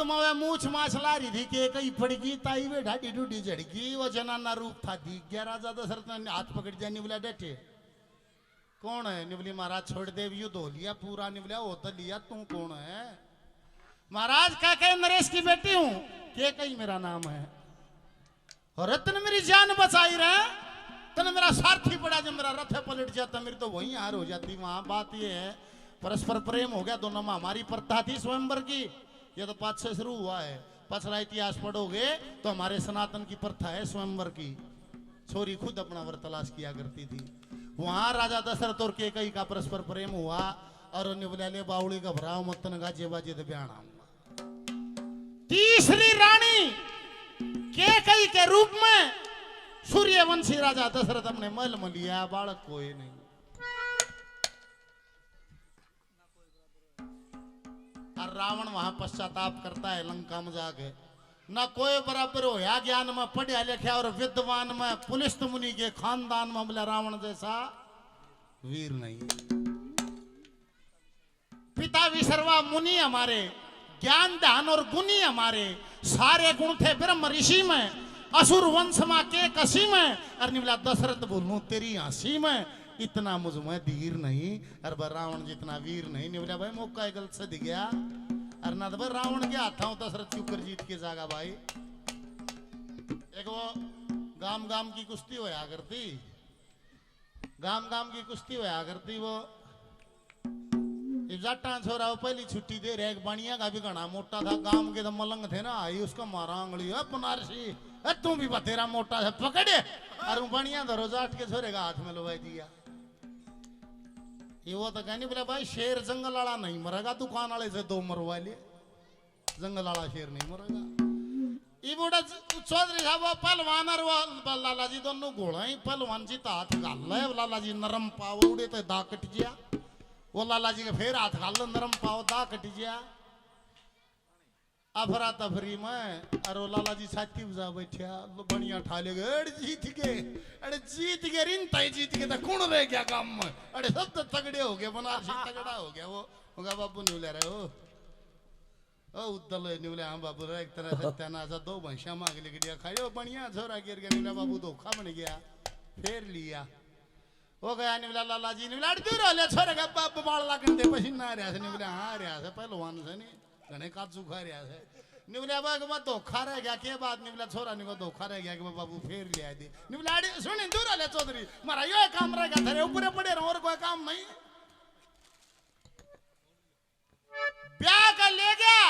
मवे मूछ माछ ला रही थी के कई पड़गी ताई वे ढाडी ढूडी झड़गी वो जनाना रूप था दी गया राजा दशरथ ने हाथ पकड़ दिया निवला डटे कौन है निवली महाराज छोड़ दे यू धो लिया पूरा निवला वो तो लिया तू कौन है महाराज क्या कहे नरेश की बेटी हूं के कई मेरा नाम है और तने मेरी जान बचाई रहे तने मेरा सारथी पड़ा जब मेरा रथ पलट जाता मेरी तो वही हार हो जाती वहां बात ये है परस्पर प्रेम हो गया दोनों में हमारी प्रथा थी स्वयंवर की ये तो 5 से शुरू हुआ है पछला इतिहास पढ़ोगे तो हमारे सनातन की प्रथा है स्वयंवर की छोरी खुद अपना वर तलाश किया करती थी वहां राजा दशरथ और केकई का परस्पर प्रेम हुआ और निवले बावड़ी घबराओ मतन गाजे बाजे बयान आऊंगा तीसरी रानी केकई के रूप में सूर्यवंशी राजा दशरथ हमने मल लिया बालक कोई नहीं और रावण वहां पश्चाताप करता है लंका में जाके न कोई बराबर हो या ज्ञान में पढ़ा लिखा और विद्वान में पुलिस मुनि के खानदान में बोला रावण जैसा वीर नहीं पिता विसर्वा मुनि हमारे ज्ञान दान और गुणी हमारे सारे गुण थे ब्रह्म ऋषि में असुर वंश में के कसी में और निवला दशरथ बोलूं तेरी हंसी में इतना मुझ में धीर नहीं और रावण जितना वीर नहीं निवला भाई मौका गलत से दिख गया और ना तो रावण के हाथ दशरथ क्यों कर जीत के जागा भाई एक वो गाम गाम की कुश्ती होया करती गाम गाम की कुश्ती होया करती वो जाटा छोरा वो पहली छुट्टी दे रहे एक बनिया का भी घना मोटा था गांव के तो मलंग थे ना आई उसका मारा आंगली बनारसी तू भी बतेरा मोटा है पकड़े और बनिया धरो जाट के छोरे का हाथ में लुभाई दिया ये वो तो कहनी बोले भाई शेर जंगल वाला नहीं मरेगा दुकान वाले से 2 मरवा लिए जंगल वाला शेर नहीं मरेगा ये बूढ़ा चौधरी साहब वो पहलवान और वो लाला जी दोनों घोड़ा ही पहलवान जी तो हाथ गाल है लाला जी नरम पाव उड़े तो दा कट गया वो लाला जी के फिर हाथ गाल नरम पाव दा कट गया अफरा तफरी में अरे लाला जी छाती बजा बैठा बढ़िया ठाले गए अरे जीत गए रिन ताई जीत के तो कौन रह गया काम में अरे सब तो तगड़े हो गए बनारसी तगड़ा हो गया वो होगा बाबू न्यूले रहे हो ओ उद्दल न्यूले हाँ बाबू रे एक तरह से तना सा 2 भैंसा मांग लिया खाओ बढ़िया छोरा गिर गया न्यूला बाबू धोखा बन गया फिर लिया हो गया निवला लाला जी निवला दूर हो छोरे का बाप बाल लगन दे पसीना आ रहा से निवला हाँ रहा से पहलवान से नहीं घने काजू खा रहा है निवला बाबा के धोखा रह गया के बाद निवला छोरा निको धोखा रह गया कि बाबू फेर लिया दी निवला सुनी दूर ले चौधरी मारा यो काम रह गया था ऊपर पड़े रहो और कोई काम नहीं ब्याह का ले गया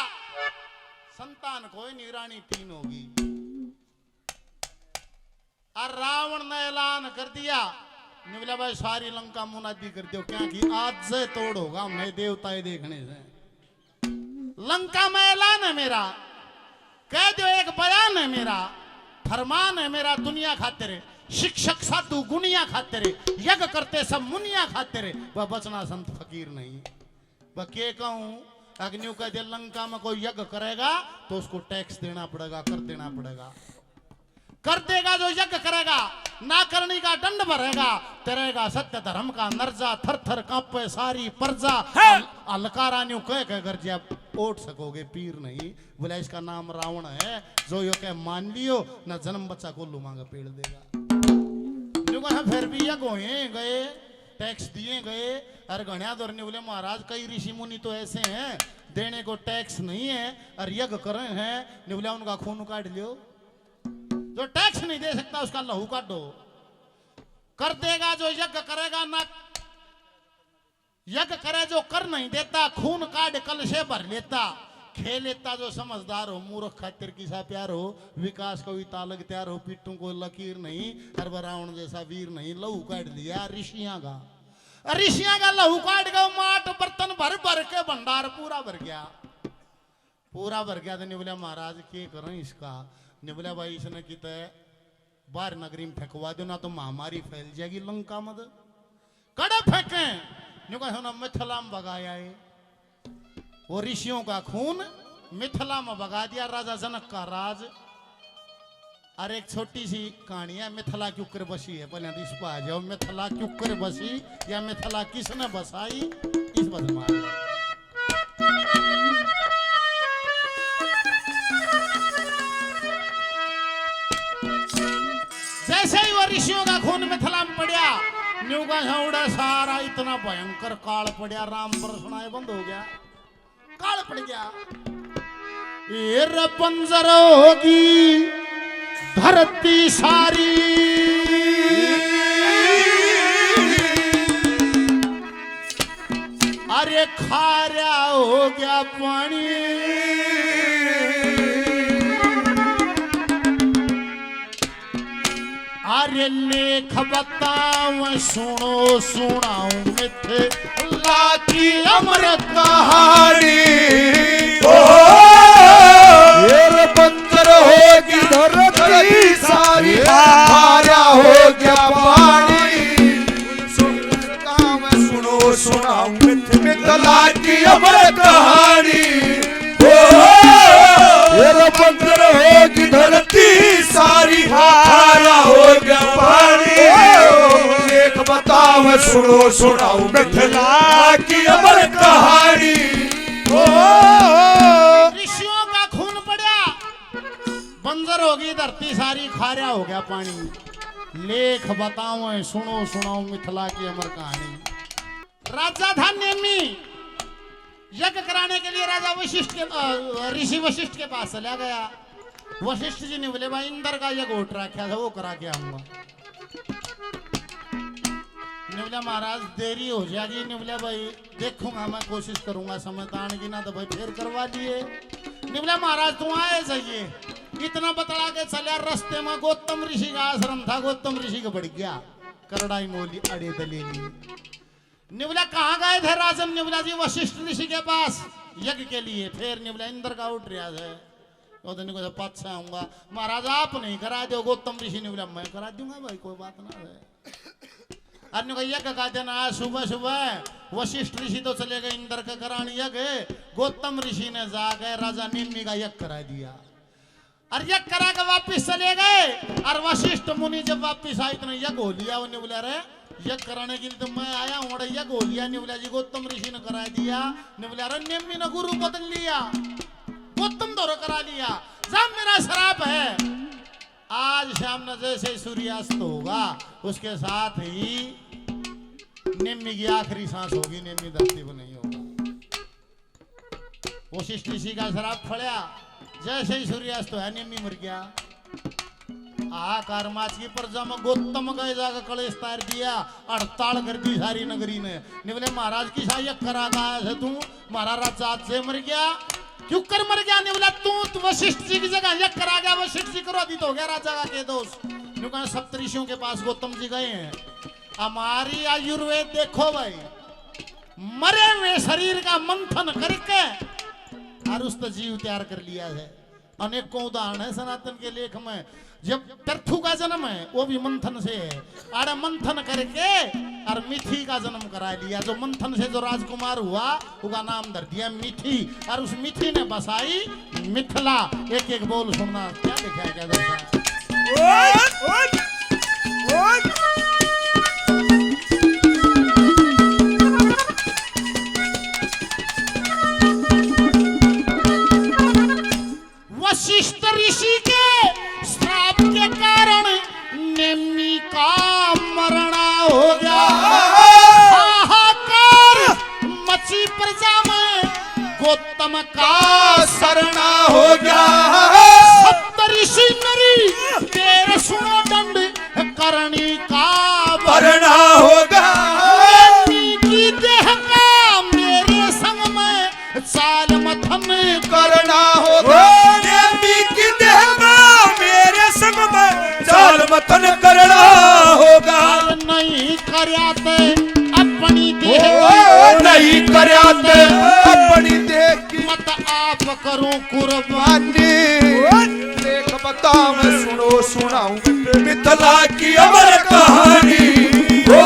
संतान कोई निगरानी 3 होगी और रावण ने ऐलान कर दिया निवला भाई सारी लंका मुनादी कर दो क्या कि आज से तोड़ होगा हमने देवताएं देखने से लंका में ऐलान है मेरा कह दो एक बयान है मेरा फरमान है मेरा दुनिया खातिर शिक्षक साधु गुनिया खातिर यज्ञ करते सब मुनिया खातिर वह बचना संत फकीर नहीं वह के कहूं अग्नियों का दिल लंका में कोई यज्ञ करेगा तो उसको टैक्स देना पड़ेगा कर देना पड़ेगा कर देगा जो यज्ञ करेगा ना करने का दंड भरेगा तेरेगा सत्य धर्म का नर्जा थर थर कांपे सारी प्रजा अलकारान्यू कह कर जब ओट सकोगे पीर नहीं बोला इसका नाम रावण है जो यो कह मान लियो ना जन्म बच्चा को लुमांगा पेड़ देगा फिर भी यज्ञ होए गए टैक्स दिए गए अरे गणिया दौर ने बोले महाराज कई ऋषि मुनि तो ऐसे हैं देने को टैक्स नहीं है और यज्ञ कर रहे हैं ने बोला उनका खून काट लियो जो टैक्स नहीं दे सकता उसका लहू काट दो कर देगा जो यज्ञ करेगा ना यज्ञ करे जो कर नहीं देता खून काट कल से भर लेता खेल लेता जो समझदार हो मूर्ख खातिर किसा प्यार हो विकास को भी तालग तैयार हो पिट्टू को लकीर नहीं हर रावण जैसा वीर नहीं लहू काट दिया ऋषियां का लहू काट गया माट बर्तन भर भर के भंडार पूरा भर गया तो नहीं बोला महाराज के करें इसका नहीं बोला भाई इसने कित बाहर नगरी में फेंकवा दो ना तो महामारी फैल जाएगी लंका मत कड़े फेंके ना मिथिला में भगाया है वो ऋषियों का खून मिथिला में भगा दिया राजा जनक का राज और एक छोटी सी कहानी है मिथिला क्यों कर बसी है पहले इस पर आ जाओ मिथिला क्यों कर बसी या मिथिला किसने बसाई इस बात में ऋषियों का खून मिथिला में पड़ा, न्यू का झाउड़ा सारा इतना भयंकर काल पड़ा, राम बरसनाए बंद हो गया, काल पड़ गया। ये बंजर होगी धरती सारी, अरे खारा हो गया पानी, अरे लेख बताऊं सुनो सुनाऊं मिथिला की अमर कहानी। ये बंजर होगी धरती सारी, खारा हो गया पानी, सुनो सुनाऊं मिथिला की अमर कहानी। ये बंजर होगी धरती सारी, खारा हो गया पानी, एक बताओ सुनो सुनाऊं मिथिला की अमर कहानी। ऋषियों का खून पड़ा, बंजर होगी धरती सारी, खारा हो गया पानी, लेख बताऊं सुनो सुनाऊं मिथिला की अमर कहानी। राजा था नेमी, यज्ञ कराने के लिए राजा वशिष्ठ के ऋषि वशिष्ठ के पास चला गया। वशिष्ठ जी ने बोले भाई इंद्र का यज्ञ उठ रखा था, वो करा के आऊंगा। ने बोला महाराज देरी हो जाएगी, ने बोला भाई देखूंगा मैं कोशिश करूंगा समय तान की, ना तो भाई फिर करवा दिए। ने बोला महाराज तू आए जाइए, इतना बतला के चला, रास्ते में गौतम ऋषि का आश्रम था, गौतम ऋषि को बढ़ गया, करड़ाई मोली अड़े दलेली। निवला कहाँ गए थे राजन? निवला जी वशिष्ठ ऋषि के पास यज्ञ के लिए। फिर निवला इंद्र का उठ रहा है, तो पाछा आऊंगा। महाराज आप नहीं करा दो, गौतम ऋषि ने बोला मैं करा दूंगा भाई, कोई बात ना है। अन्य यज्ञ का दिन आज सुबह सुबह वशिष्ठ ऋषि तो चले गए इंद्र का कराने यज्ञ, गौतम ऋषि ने जाकर राजा निम्मी का यज्ञ करा दिया और यज्ञ करा के वापिस चले गए। और वशिष्ठ मुनि जब वापिस आए इतने यज्ञ हो लिया, उन्हें बोला रे यज्ञ कराने के लिए तो मैं आया हूँ, यज्ञ हो लिया। ने बोला जी गौतम ऋषि ने करा दिया। ने बोला अरे निम्मी ने गुरु बदल लिया, गौतम दौरा करा लिया। जब मेरा शराब है, आज शाम न जैसे सूर्यास्त होगा उसके साथ ही निम्मी की आखिरी सांस होगी, निम्मी धरती पर नहीं होगा। वशिष्ठ ऋषि का शराब फड़या, जैसे ही सूर्यास्त है निम्मी मर गया। आकार माच की प्रजा में गौतम गए जाकर कलेश तार दिया, हड़ताल कर दी सारी नगरी ने। बोले महाराज की सहायक करा गाया है तू, महाराज राजा से मर गया, क्यों कर मर गया? ने बोला तू वशिष्ठ जी की जगह यज्ञ करा गया, वशिष्ठ जी क्रोधित हो गया राजा का के दोस्त। कहा सप्तऋषियों के पास गौतम जी गए हैं, हमारी आयुर्वेद देखो भाई, मरे हुए शरीर का मंथन करके और उस पर जीव तैयार कर लिया है। अनेकों उदाहरण है सनातन के लेख में। जब पृथु का जन्म है वो भी मंथन से है, अरे मंथन करके और मिथि का जन्म करा लिया। जो मंथन से जो राजकुमार हुआ उसका नाम धर दिया मिथि, और उस मिथि ने बसाई मिथिला। एक एक बोल सुनना, क्या लिखा है क्या दर्शा? वशिष्ठ ऋषि के श्राप के कारण नेमी का मरना हो गया। हाहाकार मची प्रजा में, गौतम का सरना हो गया। सप्त ऋषि नरी तेरे सुनो दंड करनी का भरना होगा। नेमी की देह का मेरे संग में चाल मथन करना होगा। नेमी की देह में मेरे संग में चाल मथन करना होगा। नहीं करयाते अपनी देह, नहीं करयाते अपनी देह की मत आप करूं कुर्बानी। लेख बता मैं सुनो सुनाऊं मिथिला की अमर कहानी। वो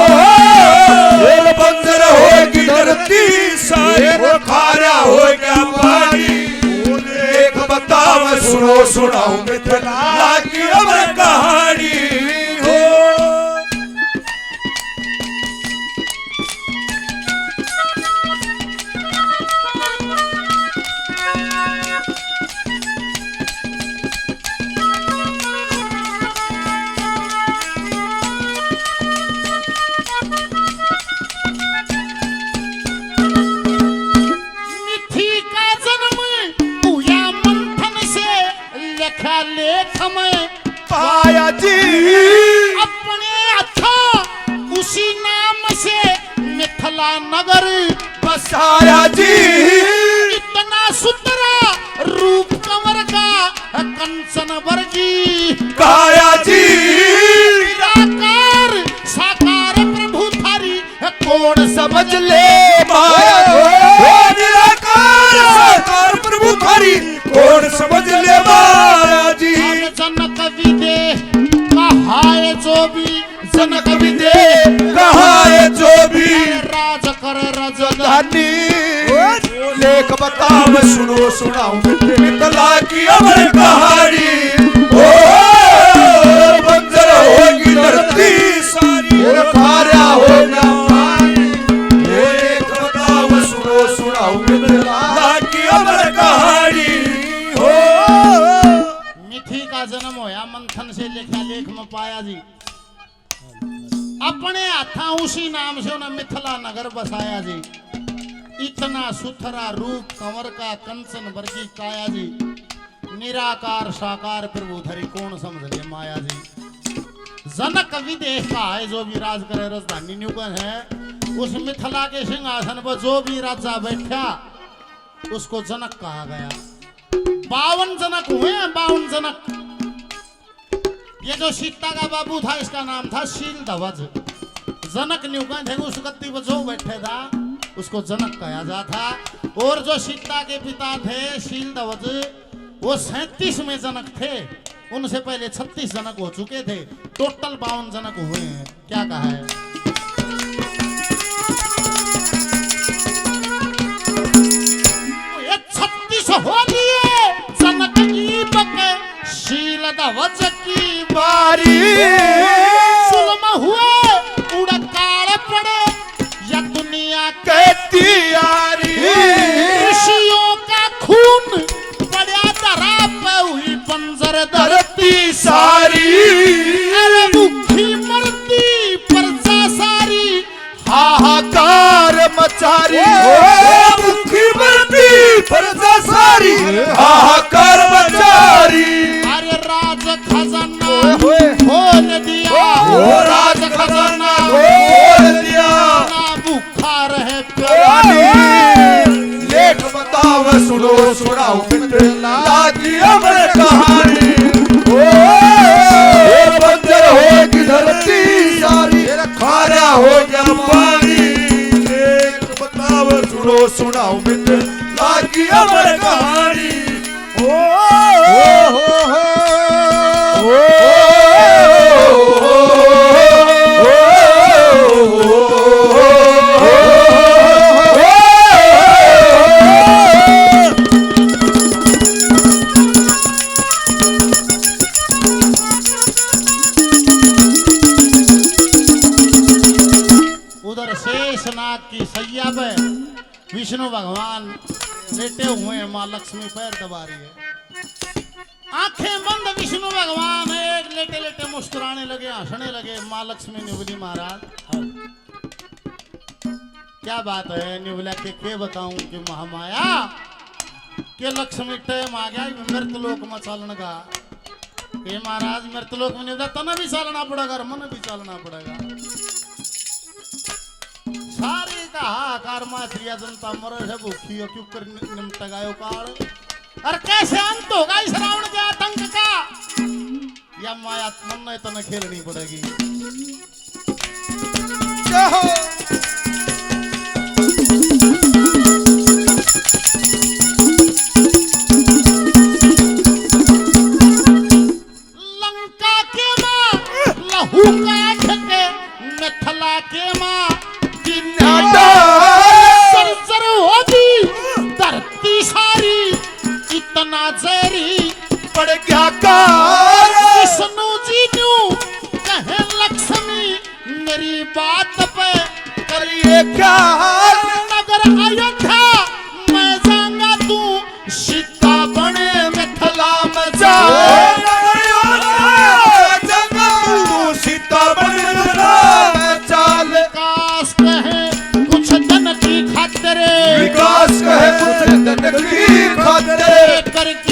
बंजर होगी धरती सारी, वो खारा होगा पानी। लेख बता मैं सुनो सुनाऊं मिथिला की अमर कहानी। क्या लेख में पाया जी अपने अच्छा उसी नाम से मिथिला नगर बसाया जी इतना सुतरा रूप कंवर का कंचन वर्गी काया जी निराकार साकार प्रभु थारी कौन समझ ले माया ओ निराकार साकार प्रभु थारी कौन समझ ले माया जी जनक विदेह कहाए जो भी जनक विदेह कहाए जो भी राज कर रजधानी धनी लेख बताओ सुनो सुनाऊं मिथिला की अमर कहानी ओ बंजर होगी धरती सारी खारा होगा पानी लेख बताओ सुनो सुनाऊं मिथिला की अमर कहानी हो मिथि का जन्म होया मंथन से लिखा लेख में पाया जी अपने हाथा उसी नाम से उन्हें मिथिला नगर बसाया जी इतना सुथरा रूप कंवर का कंचन वर्गी काया जी निराकार साकार प्रभु धरी कौन समझ ले माया जी जनक विदेह का है जो भी राज करे राजधानी न्यूगन है उस मिथिला के सिंहासन पर जो भी राजा बैठा उसको जनक कहा गया 52 जनक हुए हैं 52 जनक ये जो सीता का बाबू था इसका नाम था शील ध्वज जनक न्यूगन थे उस गद्दी पर जो बैठे था उसको जनक कहा जाता और जो सीता के पिता थे शील ध्वज वो 37 में जनक थे उनसे पहले 36 जनक हो चुके थे टोटल 52 जनक हुए हैं क्या कहा है ये 36 हो लिए जनक की बके शील ध्वज की बारी जुल्म हुए उड़ काल पड़े या दुनिया कहती यारी ऋषियों का खून पड़ा धरा पे हुई बंजर धरती सारी अरे भूखी मरती प्रजा सारी हाहाकार मचारी भूखी मरती प्रजा सारी हाहाकार मचारी अरे राज खजाना खोल दिया राज खजाना खोल दिया ना भूखा रहे लेख बताओ सुनो सुनाओ मिथिला की अमर कहानी ओ बंजर होगी धरती सारी खारा हो गया पानी लेख बताओ सुनो सुनाओ मिथिला की अमर कहानी ओ उधर शेषनाग की सैया पे विष्णु भगवान लेटे हुए हैं माँ लक्ष्मी पैर दबा रही है आंखें बंद विष्णु भगवान एक लेटे लेटे मुस्कुराने लगे हंसने लगे माँ लक्ष्मी ने बोली महाराज क्या बात है निवला के बताऊं कि महामाया के लक्ष्मी टाइम आ गया मृतलोक में चलन का ये महाराज मृतलोक में नहीं तना भी चलना पड़ेगा मन भी चलना पड़ेगा सारी का हाकार मात्रिया जनता मर है भूखी क्यों कर निमट गयो काल और कैसे अंत होगा इस रावण के आतंक का या माया मन तो न खेलनी पड़ेगी लंका के माँ लहू का ठके मिथिला के माँ सरसर होगी धरती सारी इतना जहरी पड़ गया कार विष्णु जी न्यू कहे लक्ष्मी मेरी बात पे करिए क्या नगर अयोध्या मैं जाऊंगा तू सीता बने मिथिला में जा सीता बने चाल विकास कहे कुछ धन की खातिर विकास कहे कुछ धन की खातिर करके